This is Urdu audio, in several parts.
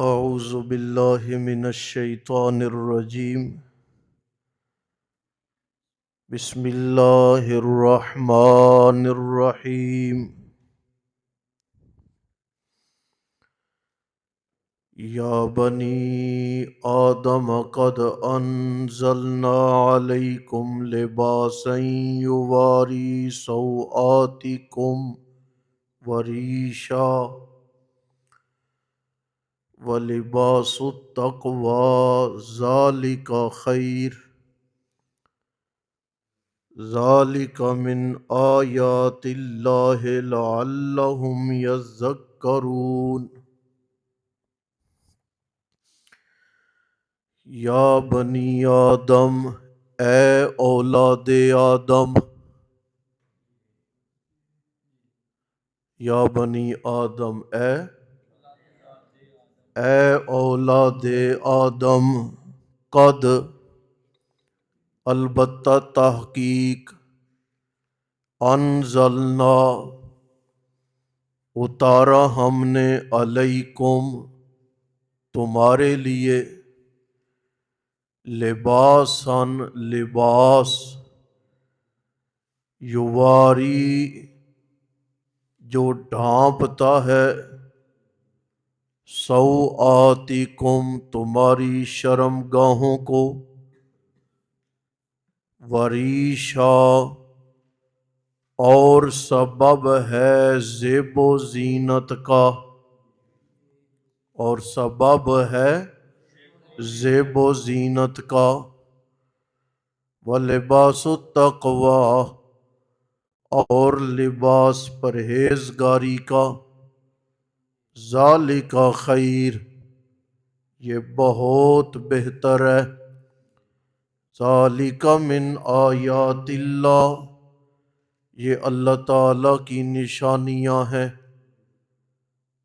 اعوذ باللہ من الشیطان الرجیم بسم اللہ الرحمن الرحیم یا بنی آدم قد انزلنا علیکم لباسا یواری سوآتکم وریشا ولباس التقوی ذالک خیر ذالک من آیات اللہ لعلہم یذکرون یا بنی آدم اے اولاد آدم یا بنی آدم اے اولاد آدم قد البتہ تحقیق انزلنا اتارا ہم نے علیکم تمہارے لیے لباسن لباس یواری جو ڈھانپتا ہے سوآتکم تمہاری شرم گاہوں کو وریشا اور سبب ہے زیب و زینت کا اور سبب ہے زیب و زینت کا ولباس التقوی اور لباس پرہیزگاری کا ذالک خیر یہ بہت بہتر ہے ذالک من آیات اللہ یہ اللہ تعالیٰ کی نشانیاں ہیں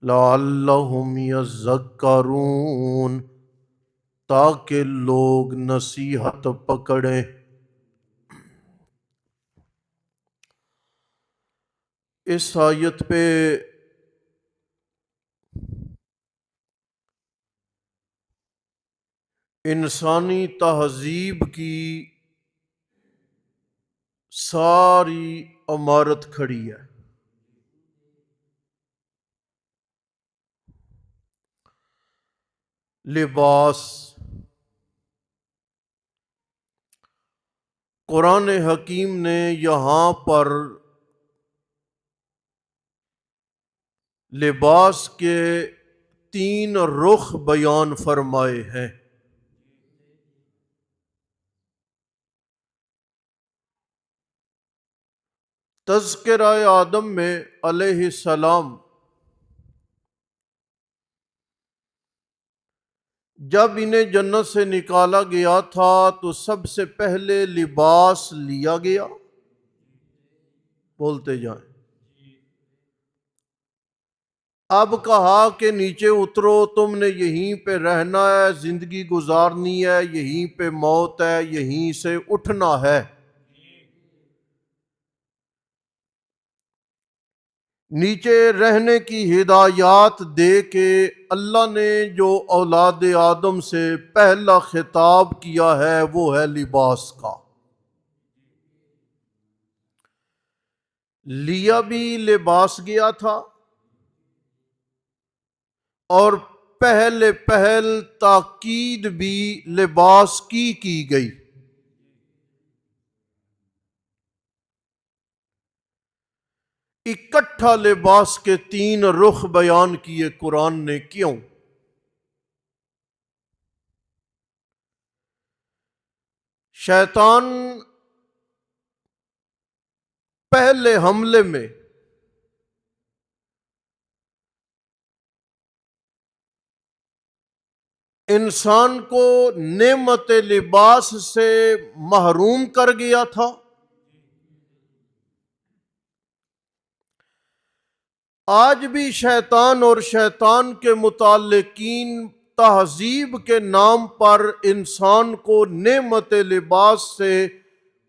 لعلہم یذکرون تاکہ لوگ نصیحت پکڑیں۔ اس آیت پہ انسانی تہذیب کی ساری عمارت کھڑی ہے۔ لباس، قرآن حکیم نے یہاں پر لباس کے 3 رخ بیان فرمائے ہیں۔ تذکرہ آدم میں علیہ السلام جب انہیں جنت سے نکالا گیا تھا تو سب سے پہلے لباس لیا گیا، بولتے جائیں۔ اب کہا کہ نیچے اترو، تم نے یہیں پہ رہنا ہے، زندگی گزارنی ہے، یہیں پہ موت ہے، یہیں سے اٹھنا ہے۔ نیچے رہنے کی ہدایات دے کے اللہ نے جو اولاد آدم سے پہلا خطاب کیا ہے وہ ہے لباس کا۔ لیا بھی لباس گیا تھا اور پہل تاکید بھی لباس کی گئی۔ اکٹھا لباس کے 3 رخ بیان کیے قرآن نے، کیوں؟ شیطان پہلے حملے میں انسان کو نعمت لباس سے محروم کر گیا تھا۔ آج بھی شیطان اور شیطان کے متعلقین تہذیب کے نام پر انسان کو نعمت لباس سے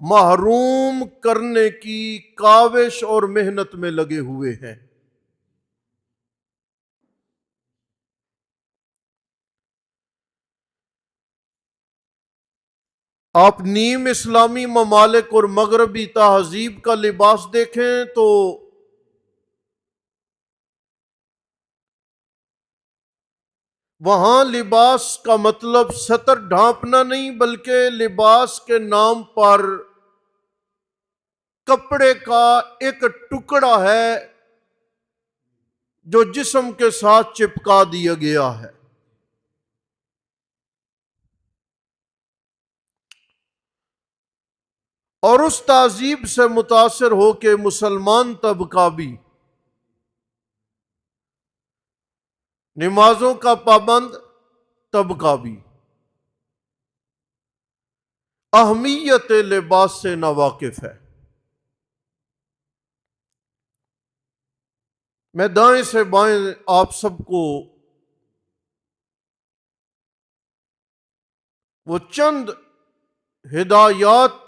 محروم کرنے کی کاوش اور محنت میں لگے ہوئے ہیں۔ آپ نیم اسلامی ممالک اور مغربی تہذیب کا لباس دیکھیں تو وہاں لباس کا مطلب سطر ڈھانپنا نہیں، بلکہ لباس کے نام پر کپڑے کا ایک ٹکڑا ہے جو جسم کے ساتھ چپکا دیا گیا ہے۔ اور اس تہذیب سے متاثر ہو کے مسلمان طبقہ بھی نمازوں کا پابند طبقہ بھی اہمیت لباس سے ناواقف ہے۔ میں دائیں سے بائیں آپ سب کو وہ چند ہدایات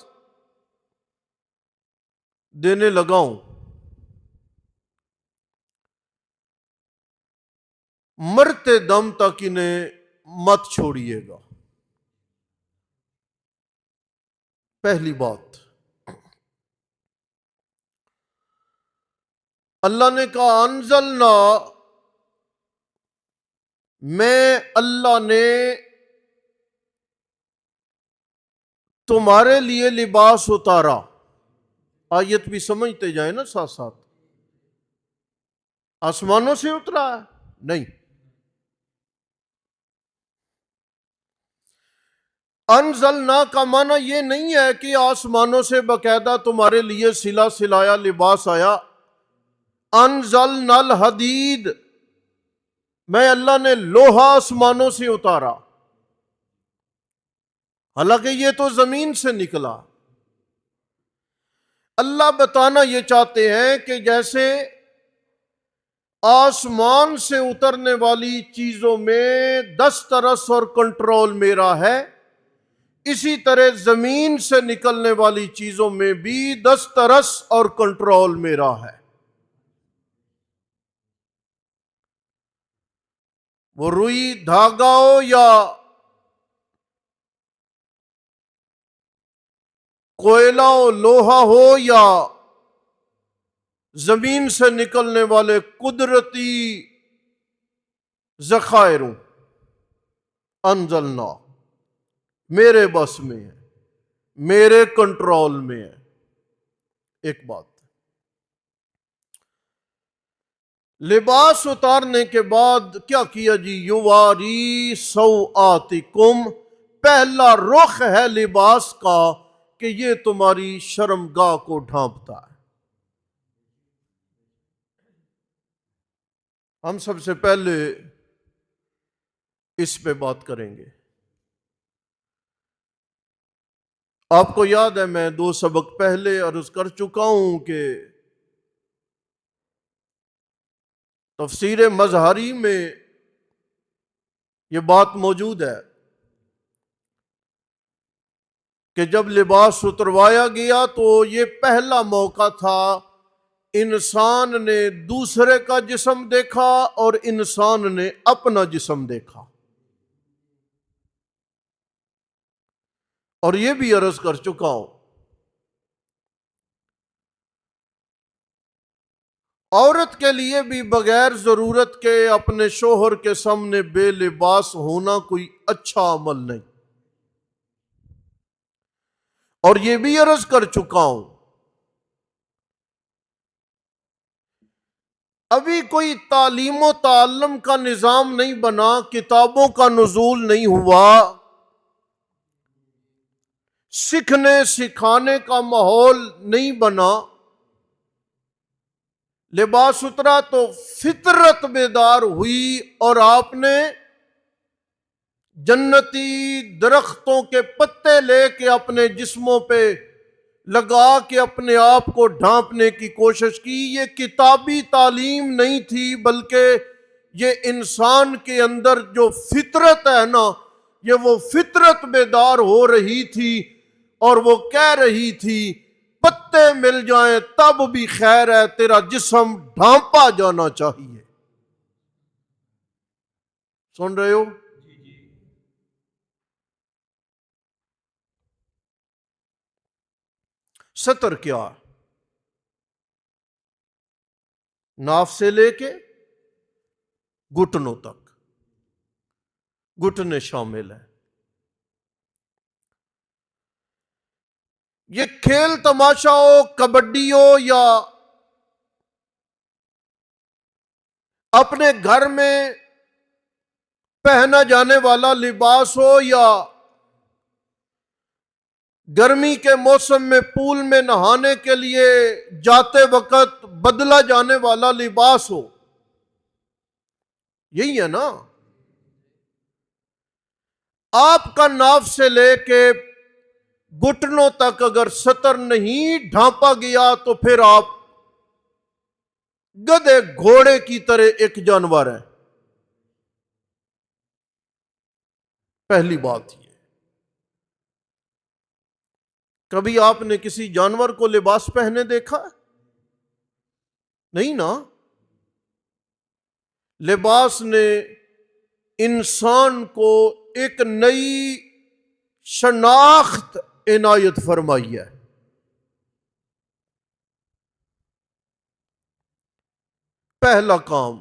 دینے لگا ہوں، مرتے دم تک انہیں مت چھوڑیے گا۔ پہلی بات، اللہ نے کہا انزلنا، میں اللہ نے تمہارے لیے لباس اتارا۔ آیت بھی سمجھتے جائیں نا ساتھ ساتھ، آسمانوں سے اترا ہے؟ نہیں، انزلنا کا معنی یہ نہیں ہے کہ آسمانوں سے باقاعدہ تمہارے لیے سلا سلایا لباس آیا۔ انزلنا الحدید، میں اللہ نے لوہا آسمانوں سے اتارا، حالانکہ یہ تو زمین سے نکلا۔ اللہ بتانا یہ چاہتے ہیں کہ جیسے آسمان سے اترنے والی چیزوں میں دسترس اور کنٹرول میرا ہے، اسی طرح زمین سے نکلنے والی چیزوں میں بھی دسترس اور کنٹرول میرا ہے۔ وہ روئی دھاگا ہو یا کوئلہ ہو، لوہا ہو یا زمین سے نکلنے والے قدرتی ذخائر ہوں، انزلنا میرے بس میں ہے، میرے کنٹرول میں ہے۔ ایک بات، لباس اتارنے کے بعد کیا کیا جی؟ یواری سوآتکم، پہلا رخ ہے لباس کا کہ یہ تمہاری شرمگاہ کو ڈھانپتا ہے۔ ہم سب سے پہلے اس پہ بات کریں گے۔ آپ کو یاد ہے میں 2 سبق پہلے عرض کر چکا ہوں کہ تفسیر مظہری میں یہ بات موجود ہے کہ جب لباس اتروایا گیا تو یہ پہلا موقع تھا انسان نے دوسرے کا جسم دیکھا اور انسان نے اپنا جسم دیکھا۔ اور یہ بھی عرض کر چکا ہوں، عورت کے لیے بھی بغیر ضرورت کے اپنے شوہر کے سامنے بے لباس ہونا کوئی اچھا عمل نہیں۔ اور یہ بھی عرض کر چکا ہوں، ابھی کوئی تعلیم و تعلم کا نظام نہیں بنا، کتابوں کا نزول نہیں ہوا، سیکھنے سکھانے کا ماحول نہیں بنا، لباس اترا تو فطرت بیدار ہوئی اور آپ نے جنتی درختوں کے پتے لے کے اپنے جسموں پہ لگا کے اپنے آپ کو ڈھانپنے کی کوشش کی۔ یہ کتابی تعلیم نہیں تھی، بلکہ یہ انسان کے اندر جو فطرت ہے نا، یہ وہ فطرت بیدار ہو رہی تھی اور وہ کہہ رہی تھی پتے مل جائیں تب بھی خیر ہے، تیرا جسم ڈھانپا جانا چاہیے۔ سن رہے ہو؟ سطر کیا ہے؟ ناف سے لے کے گھٹنوں تک، گھٹنے شامل ہیں۔ یہ کھیل تماشا ہو، کبڈی ہو، یا اپنے گھر میں پہنا جانے والا لباس ہو، یا گرمی کے موسم میں پول میں نہانے کے لیے جاتے وقت بدلا جانے والا لباس ہو، یہی ہے نا۔ آپ کا ناف سے لے کے گھٹنوں تک اگر سطر نہیں ڈھانپا گیا تو پھر آپ گدھے گھوڑے کی طرح ایک جانور ہے۔ پہلی بات یہ، کبھی آپ نے کسی جانور کو لباس پہنے دیکھا؟ نہیں نا۔ لباس نے انسان کو ایک نئی شناخت عنایت فرمائی ہے۔ پہلا کام۔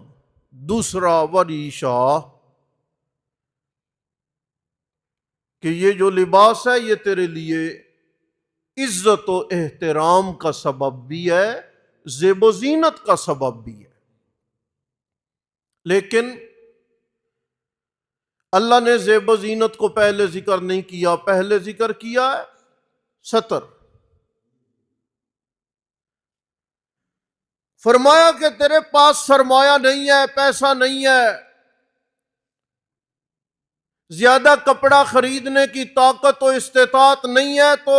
دوسرا، وریشا، کہ یہ جو لباس ہے یہ تیرے لیے عزت و احترام کا سبب بھی ہے، زیب و زینت کا سبب بھی ہے۔ لیکن اللہ نے زیب و زینت کو پہلے ذکر نہیں کیا، پہلے ذکر کیا ہے سطر۔ فرمایا کہ تیرے پاس سرمایہ نہیں ہے، پیسہ نہیں ہے، زیادہ کپڑا خریدنے کی طاقت و استطاعت نہیں ہے، تو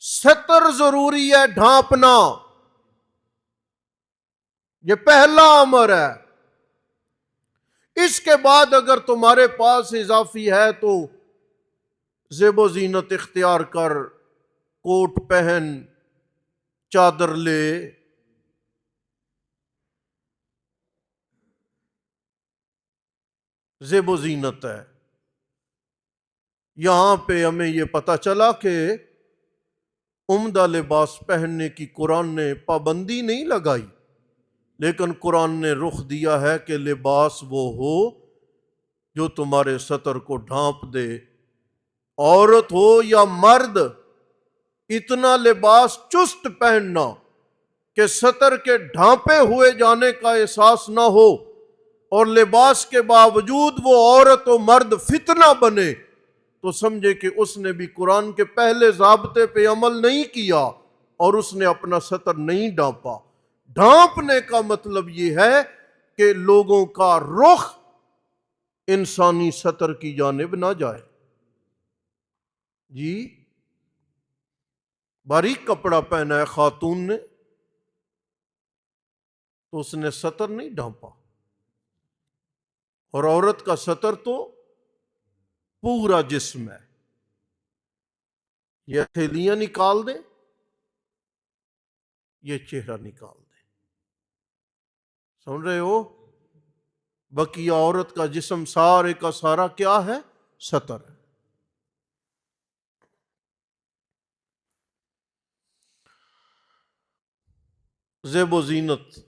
سطر ضروری ہے ڈھانپنا۔ یہ پہلا امر ہے۔ اس کے بعد اگر تمہارے پاس اضافی ہے تو زیب و زینت اختیار کر، کوٹ پہن، چادر لے۔ زیب و زینت ہے۔ یہاں پہ ہمیں یہ پتہ چلا کہ عمدہ لباس پہننے کی قرآن نے پابندی نہیں لگائی، لیکن قرآن نے رخ دیا ہے کہ لباس وہ ہو جو تمہارے سطر کو ڈھانپ دے۔ عورت ہو یا مرد، اتنا لباس چست پہننا کہ سطر کے ڈھانپے ہوئے جانے کا احساس نہ ہو، اور لباس کے باوجود وہ عورت و مرد فتنہ بنے، تو سمجھے کہ اس نے بھی قرآن کے پہلے ضابطے پہ عمل نہیں کیا اور اس نے اپنا سطر نہیں ڈھانپا۔ ڈھانپنے کا مطلب یہ ہے کہ لوگوں کا رخ انسانی سطر کی جانب نہ جائے۔ جی، باریک کپڑا پہنا ہے خاتون نے تو اس نے سطر نہیں ڈھانپا، اور عورت کا سطر تو پورا جسم ہے۔ یہ ہتھیلیاں نکال دے، یہ چہرہ نکال دے، سن رہے ہو؟ بقیہ عورت کا جسم سارے کا سارا کیا ہے؟ سطر ہے۔ زیب و زینت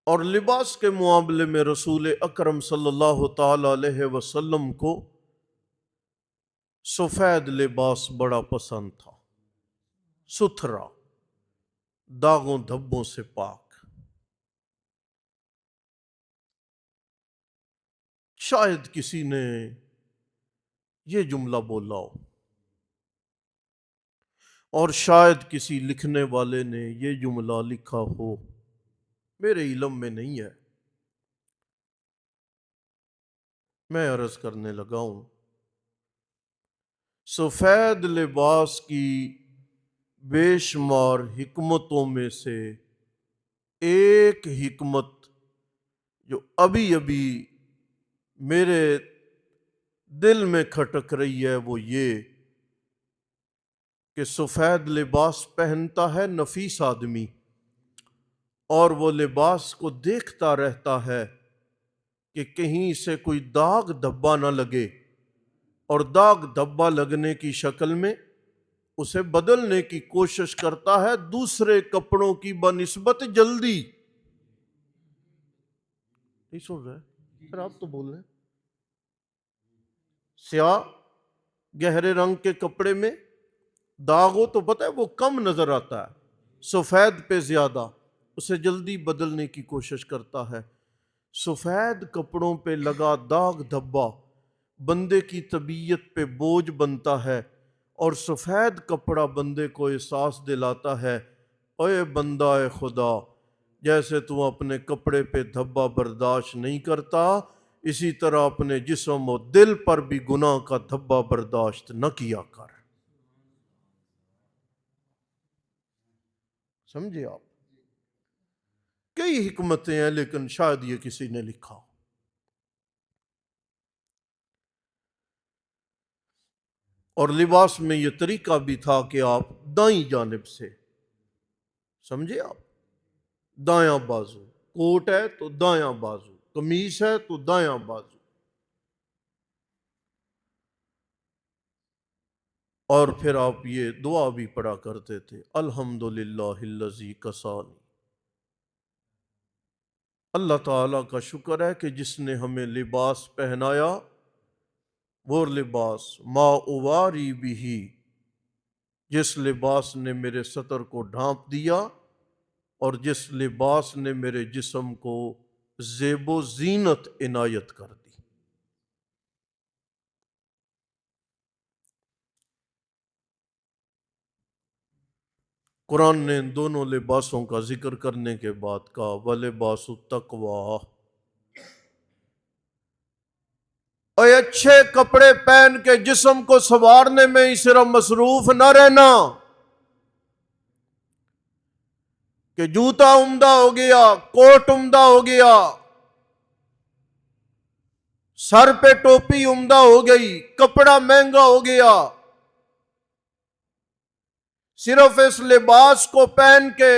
اور لباس کے معاملے میں رسول اکرم صلی اللہ تعالی علیہ وسلم کو سفید لباس بڑا پسند تھا، ستھرا، داغوں دھبوں سے پاک۔ شاید کسی نے یہ جملہ بولا ہو، اور شاید کسی لکھنے والے نے یہ جملہ لکھا ہو، میرے علم میں نہیں ہے، میں عرض کرنے لگا ہوں۔ سفید لباس کی بے شمار حکمتوں میں سے ایک حکمت جو ابھی ابھی میرے دل میں کھٹک رہی ہے وہ یہ کہ سفید لباس پہنتا ہے نفیس آدمی، اور وہ لباس کو دیکھتا رہتا ہے کہ کہیں سے کوئی داغ دھبا نہ لگے، اور داغ دھبا لگنے کی شکل میں اسے بدلنے کی کوشش کرتا ہے دوسرے کپڑوں کی بنسبت جلدی. نہیں سن رہے پھر آپ تو بول رہے ہیں. سیاہ گہرے رنگ کے کپڑے میں داغ ہو تو پتہ ہے وہ کم نظر آتا ہے، سفید پہ زیادہ، اسے جلدی بدلنے کی کوشش کرتا ہے. سفید کپڑوں پہ لگا داغ دھبا بندے کی طبیعت پہ بوجھ بنتا ہے، اور سفید کپڑا بندے کو احساس دلاتا ہے اے بندہ خدا، جیسے تو اپنے کپڑے پہ دھبا برداشت نہیں کرتا، اسی طرح اپنے جسم و دل پر بھی گناہ کا دھبا برداشت نہ کیا کر. سمجھے آپ؟ کئی حکمتیں ہیں لیکن شاید یہ کسی نے لکھا. اور لباس میں یہ طریقہ بھی تھا کہ آپ دائیں جانب سے، سمجھے آپ، دایاں بازو، کوٹ ہے تو دایاں بازو، قمیص ہے تو دایاں بازو. اور پھر آپ یہ دعا بھی پڑھا کرتے تھے، الحمدللہ الذی کسانی. اللہ تعالیٰ کا شکر ہے کہ جس نے ہمیں لباس پہنایا، وہ لباس ما اواری بھی، جس لباس نے میرے سطر کو ڈھانپ دیا اور جس لباس نے میرے جسم کو زیب و زینت عنایت کر دی. قرآن نے ان دونوں لباسوں کا ذکر کرنے کے بعد کہا وَلِبَاسُ التَّقْوَىٰ، اے اچھے کپڑے پہن کے جسم کو سنوارنے میں ہی صرف مصروف نہ رہنا کہ جوتا عمدہ ہو گیا، کوٹ عمدہ ہو گیا، سر پہ ٹوپی عمدہ ہو گئی، کپڑا مہنگا ہو گیا. صرف اس لباس کو پہن کے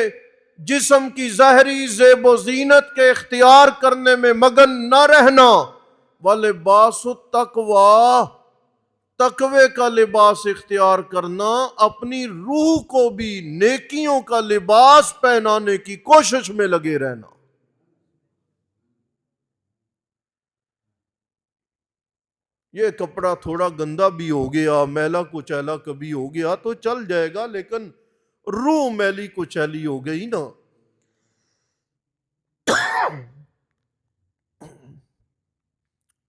جسم کی ظاہری زیب و زینت کے اختیار کرنے میں مگن نہ رہنا. وَلِبَاسُ التَّقْوَىٰ، تقوی کا لباس اختیار کرنا، اپنی روح کو بھی نیکیوں کا لباس پہنانے کی کوشش میں لگے رہنا. یہ کپڑا تھوڑا گندا بھی ہو گیا، میلا کچیلا کبھی ہو گیا تو چل جائے گا، لیکن روح میلی کچیلی ہو گئی نا.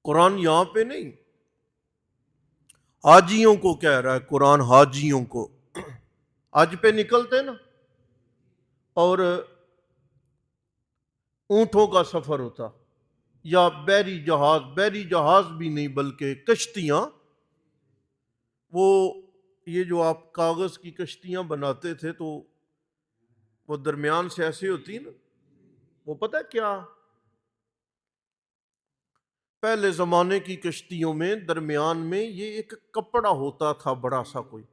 قرآن یہاں پہ نہیں، حاجیوں کو کہہ رہا ہے قرآن، حاجیوں کو. حج پہ نکلتے نا اور اونٹوں کا سفر ہوتا، یا بحری جہاز بھی نہیں بلکہ کشتیاں، وہ یہ جو آپ کاغذ کی کشتیاں بناتے تھے تو وہ درمیان سے ایسے ہوتی نا، وہ پتہ کیا، پہلے زمانے کی کشتیوں میں درمیان میں یہ ایک کپڑا ہوتا تھا بڑا سا کوئی،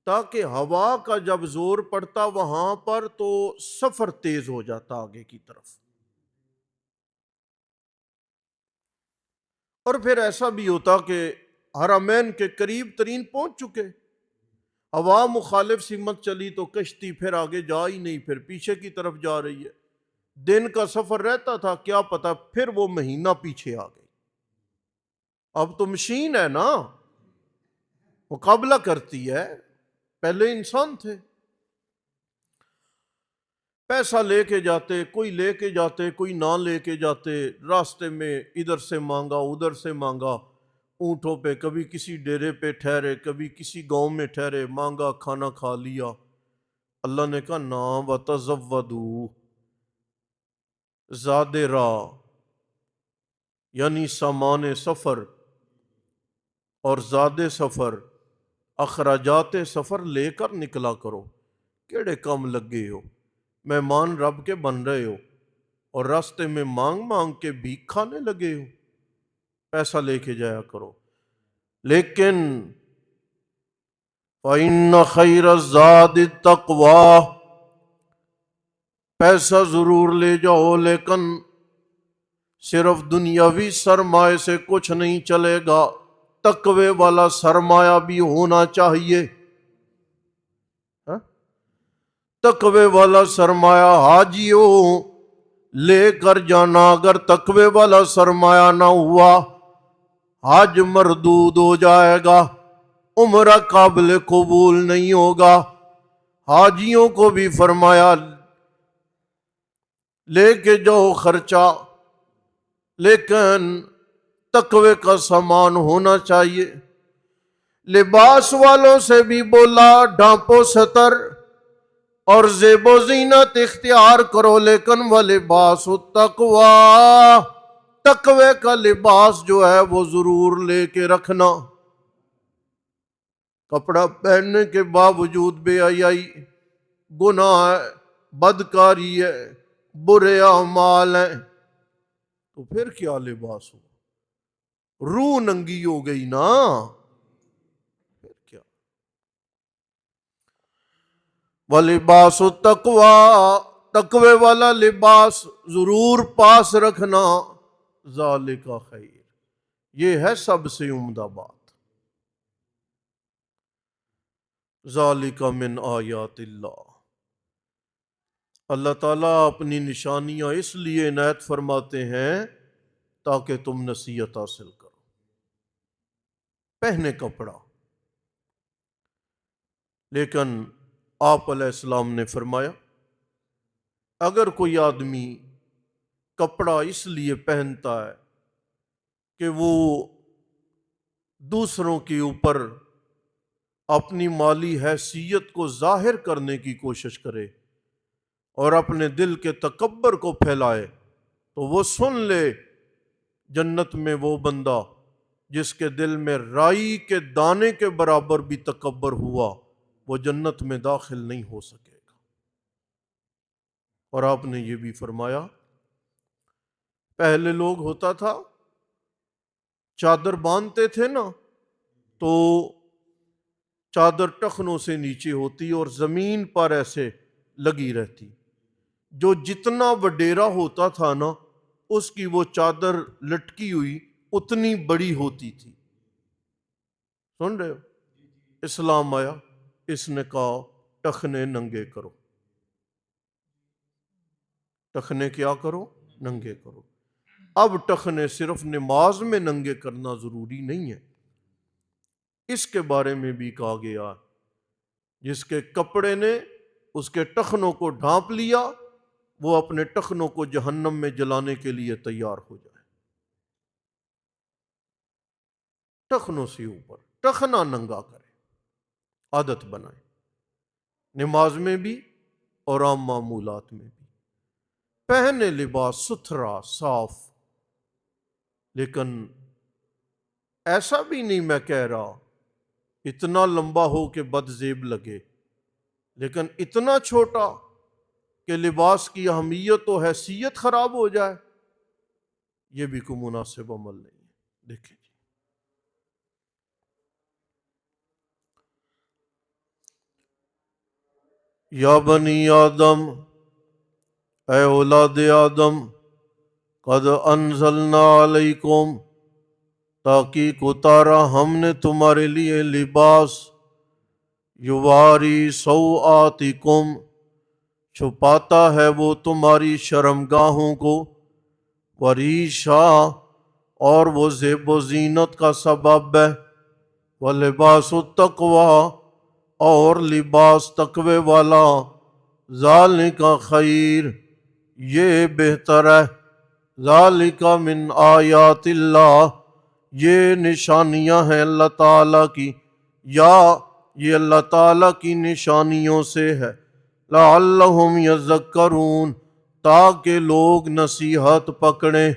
تاکہ ہوا کا جب زور پڑتا وہاں پر تو سفر تیز ہو جاتا آگے کی طرف. اور پھر ایسا بھی ہوتا کہ حرمین کے قریب ترین پہنچ چکے، ہوا مخالف سمت چلی تو کشتی پھر آگے جا ہی نہیں، پھر پیچھے کی طرف جا رہی ہے. دن کا سفر رہتا تھا، کیا پتا پھر وہ مہینہ پیچھے آ گئی. اب تو مشین ہے نا، مقابلہ کرتی ہے، پہلے انسان تھے. پیسہ لے کے جاتے، کوئی لے کے جاتے کوئی نہ لے کے جاتے، راستے میں ادھر سے مانگا ادھر سے مانگا، اونٹوں پہ کبھی کسی ڈیرے پہ ٹھہرے، کبھی کسی گاؤں میں ٹھہرے، مانگا کھانا کھا لیا. اللہ نے کہا نام وتزودوا، زاد راہ یعنی سامان سفر اور زاد سفر، اخراجات سفر لے کر نکلا کرو. کیڑے کام لگے ہو، مہمان رب کے بن رہے ہو اور راستے میں مانگ مانگ کے بھیک کھانے لگے ہو، پیسہ لے کے جایا کرو. لیکن فَإِنَّ خَيْرَ الزَّادِ التَّقْوَىٰ، پیسہ ضرور لے جاؤ لیکن صرف دنیاوی سرمائے سے کچھ نہیں چلے گا. تقوی والا سرمایہ بھی ہونا چاہیے. تقوی والا سرمایہ حاجیوں لے کر جانا. اگر تقوی والا سرمایہ نہ ہوا حج مردود ہو جائے گا، عمرہ قابل قبول نہیں ہوگا. حاجیوں کو بھی فرمایا لے کے جاؤ خرچہ، لیکن تقوی کا سامان ہونا چاہیے. لباس والوں سے بھی بولا ڈھانپو ستر اور زیب و زینت اختیار کرو، لیکن وہ لباس التقوی، تقوی کا لباس جو ہے وہ ضرور لے کے رکھنا. کپڑا پہننے کے باوجود بے حیائی، گناہ ہے، بدکاری ہے، برے اعمال ہیں، تو پھر کیا لباس ہو؟ روح ننگی ہو گئی نا. پھر کیا؟ وَلِبَاسُ التَّقْوَىٰ، تقوی والا لباس ضرور پاس رکھنا. ذالک خیر، یہ ہے سب سے عمدہ بات. ذالک من آیات اللہ، اللہ تعالیٰ اپنی نشانیاں اس لیے عنایت فرماتے ہیں تاکہ تم نصیحت حاصل کرو. پہنے کپڑا، لیکن آپ علیہ السلام نے فرمایا اگر کوئی آدمی کپڑا اس لیے پہنتا ہے کہ وہ دوسروں کے اوپر اپنی مالی حیثیت کو ظاہر کرنے کی کوشش کرے اور اپنے دل کے تکبر کو پھیلائے، تو وہ سن لے جنت میں وہ بندہ جس کے دل میں رائی کے دانے کے برابر بھی تکبر ہوا، وہ جنت میں داخل نہیں ہو سکے گا. اور آپ نے یہ بھی فرمایا پہلے لوگ ہوتا تھا چادر باندھتے تھے نا، تو چادر ٹخنوں سے نیچے ہوتی اور زمین پر ایسے لگی رہتی. جو جتنا وڈیرا ہوتا تھا نا، اس کی وہ چادر لٹکی ہوئی اتنی بڑی ہوتی تھی. سن رہے ہو؟ اسلام آیا، اس نے کہا ٹخنے ننگے کرو. ٹخنے کیا کرو؟ ننگے کرو. اب ٹخنے صرف نماز میں ننگے کرنا ضروری نہیں ہے، اس کے بارے میں بھی کہا گیا جس کے کپڑے نے اس کے ٹخنوں کو ڈھانپ لیا وہ اپنے ٹخنوں کو جہنم میں جلانے کے لیے تیار ہو جائے. ٹخنوں سے اوپر ٹخنا ننگا کرے، عادت بنائے، نماز میں بھی اور عام معمولات میں بھی. پہنے لباس ستھرا صاف، لیکن ایسا بھی نہیں میں کہہ رہا اتنا لمبا ہو کہ بد زیب لگے، لیکن اتنا چھوٹا کہ لباس کی اہمیت و حیثیت خراب ہو جائے، یہ بھی کوئی مناسب عمل نہیں ہے. دیکھیں جی، یا بنی آدم، اے اولاد آدم، قد انزلنا علیکم، تحقیق اتارا ہم نے تمہارے لیے لباس، یواری سوآتکم، چھپاتا ہے وہ تمہاری شرمگاہوں کو، وریشا، اور وہ زیب و زینت کا سبب ہے، ولباس التقوی، اور لباس تقوی والا، ذالک خیر، یہ بہتر ہے، ذالک من آیات اللہ، یہ نشانیاں ہیں اللہ تعالیٰ کی، یا یہ اللہ تعالیٰ کی نشانیوں سے ہے، لعلہم یذکرون، تاکہ لوگ نصیحت پکڑیں.